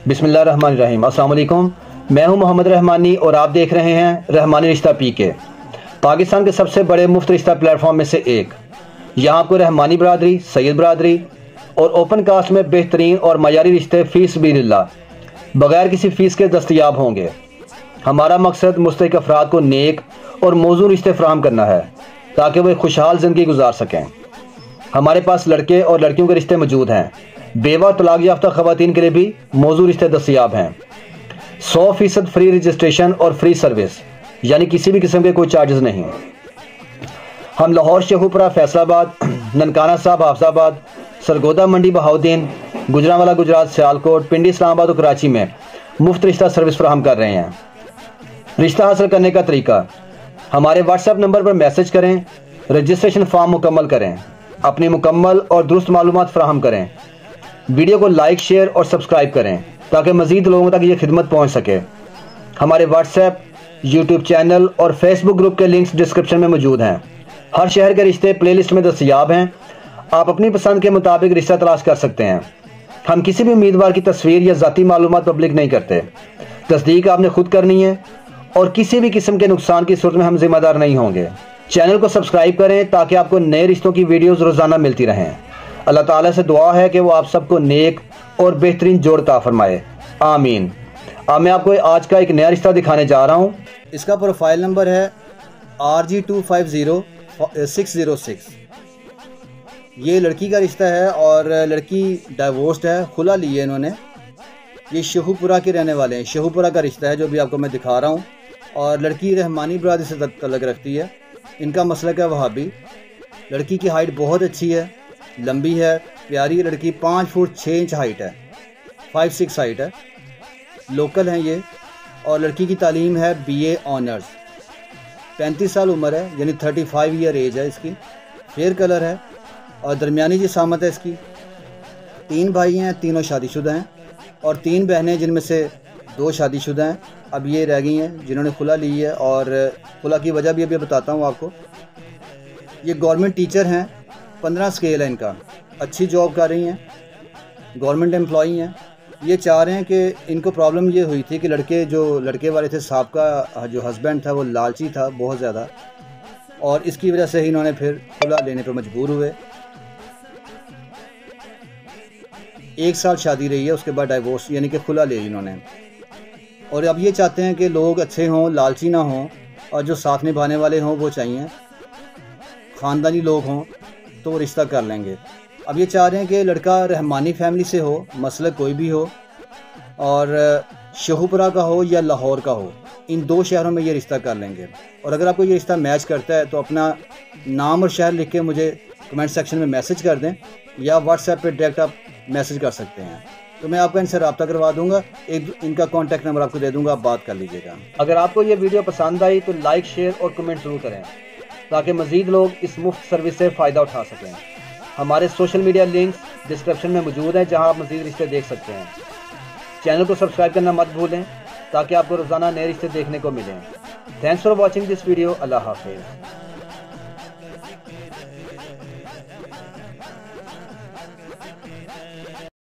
बिस्मिल्लाहिर्रहमानिर्रहीम। अस्सलाम वालेकुम। मैं हूं मोहम्मद रहमानी और आप देख रहे हैं रहमानी रिश्ता पीके, पाकिस्तान के सबसे बड़े मुफ्त रिश्ता प्लेटफॉर्म में से एक। यहां आपको रहमानी बरादरी, सैयद बरादरी और ओपन कास्ट में बेहतरीन और मयारी रिश्ते फीस बिल्लाह बगैर किसी फ़ीस के दस्तयाब होंगे। हमारा मकसद मुस्तहिक अफराद को नेक और मौजूद रिश्ते फराहम करना है ताकि वे खुशहाल ज़िंदगी गुजार सकें। हमारे पास लड़के और लड़कियों के रिश्ते मौजूद हैं। बेवा तलाक याफ्ता ख़वातीन के लिए भी मौजूद रिश्ते दस्तयाब हैं। 100% फ्री रजिस्ट्रेशन और फ्री सर्विस, यानी किसी भी किस्म के कोई चार्जेस नहीं। हम लाहौर, शेखुपुरा, फैसलाबाद, ननकाना साहब, हाफजाबाद, सरगोदा मंडी, बहाउद्दीन, गुजरांवाला गुजरात, सियालकोट, पिंडी, इस्लामाबाद और कराची में मुफ्त रिश्ता सर्विस फराहम कर रहे हैं। रिश्ता हासिल करने का तरीका: हमारे व्हाट्सएप नंबर पर मैसेज करें, रजिस्ट्रेशन फॉर्म मुकम्मल करें, अपनी मुकम्मल और दुरुस्त मालूमात फराहम करें, वीडियो को लाइक, शेयर और सब्सक्राइब करें ताकि मज़ीद लोगों तक ये खिदमत पहुंच सके। हमारे व्हाट्सएप, यूट्यूब चैनल और फेसबुक ग्रुप के लिंक्स डिस्क्रिप्शन में मौजूद हैं। हर शहर के रिश्ते प्लेलिस्ट में दस्तयाब हैं। आप अपनी पसंद के मुताबिक रिश्ता तलाश कर सकते हैं। हम किसी भी उम्मीदवार की तस्वीर या ज़ाती मालूमात पब्लिक नहीं करते। तस्दीक आपने खुद करनी है और किसी भी किस्म के नुकसान की सूरत में हम जिम्मेदार नहीं होंगे। चैनल को सब्सक्राइब करें ताकि आपको नए रिश्तों की वीडियोज़ रोज़ाना मिलती रहें। अल्लाह ताला से दुआ है कि वो आप सबको नेक और बेहतरीन जोड़ अता फरमाए, आमीन। अब मैं आपको आज का एक नया रिश्ता दिखाने जा रहा हूँ। इसका प्रोफाइल नंबर है RG250606। ये लड़की का रिश्ता है और लड़की डाइवोर्स्ड है, खुला ली है इन्होंने। ये शेखुपुरा के रहने वाले हैं। शेखुपुरा का रिश्ता है जो भी आपको मैं दिखा रहा हूँ। और लड़की रहमानी बरादरी से तल्लुक़ रखती है। इनका मसलक है वहाबी। लड़की की हाइट बहुत अच्छी है, लंबी है, प्यारी लड़की। 5 फुट 6 इंच हाइट है, 5'6" हाइट है। लोकल हैं ये। और लड़की की तालीम है BA ऑनर्स। 35 साल उम्र है, यानी 35 ईयर एज है इसकी। फेयर कलर है और दरमियानी जिसामत है इसकी। 3 भाई हैं, तीनों शादीशुदा हैं और 3 बहनें जिनमें से 2 शादीशुदा हैं। अब ये रह गई हैं जिन्होंने खुला ली है और खुला की वजह भी अभी बताता हूँ आपको। ये गवर्नमेंट टीचर हैं, 15 स्केल है इनका। अच्छी जॉब कर रही हैं, गवर्नमेंट एम्प्लॉई हैं। ये चाह रहे हैं कि इनको प्रॉब्लम ये हुई थी कि लड़के वाले थे, साहब जो हस्बैंड था वो लालची था बहुत ज़्यादा, और इसकी वजह से ही इन्होंने फिर खुला लेने पर मजबूर हुए। 1 साल शादी रही है, उसके बाद डाइवोर्स यानी कि खुला ले इन्होंने। और अब ये चाहते हैं कि लोग अच्छे हों, लालची ना हों, और जो साथ निभाने वाले हों वो चाहिए, ख़ानदानी लोग हों तो वो रिश्ता कर लेंगे। अब ये चाह रहे हैं कि लड़का रहमानी फैमिली से हो, मसलक कोई भी हो, और शेखुपुरा का हो या लाहौर का हो। इन 2 शहरों में ये रिश्ता कर लेंगे। और अगर आपको ये रिश्ता मैच करता है तो अपना नाम और शहर लिख के मुझे कमेंट सेक्शन में मैसेज कर दें या व्हाट्सएप पे डायरेक्ट आप मैसेज कर सकते हैं, तो मैं आपका इनसे रब्ता करवा दूंगा। इनका कॉन्टैक्ट नंबर आपको दे दूंगा, आप बात कर लीजिएगा। अगर आपको ये वीडियो पसंद आई तो लाइक, शेयर और कमेंट ज़रूर करें ताकि मज़ीद लोग इस मुफ्त सर्विस से फ़ायदा उठा सकें। हमारे सोशल मीडिया लिंक्स डिस्क्रिप्शन में मौजूद हैं जहां आप मज़ीद रिश्ते देख सकते हैं। चैनल को सब्सक्राइब करना मत भूलें ताकि आपको रोज़ाना नए रिश्ते देखने को मिलें। Thanks for watching this video. अल्लाह हाफ़िज़।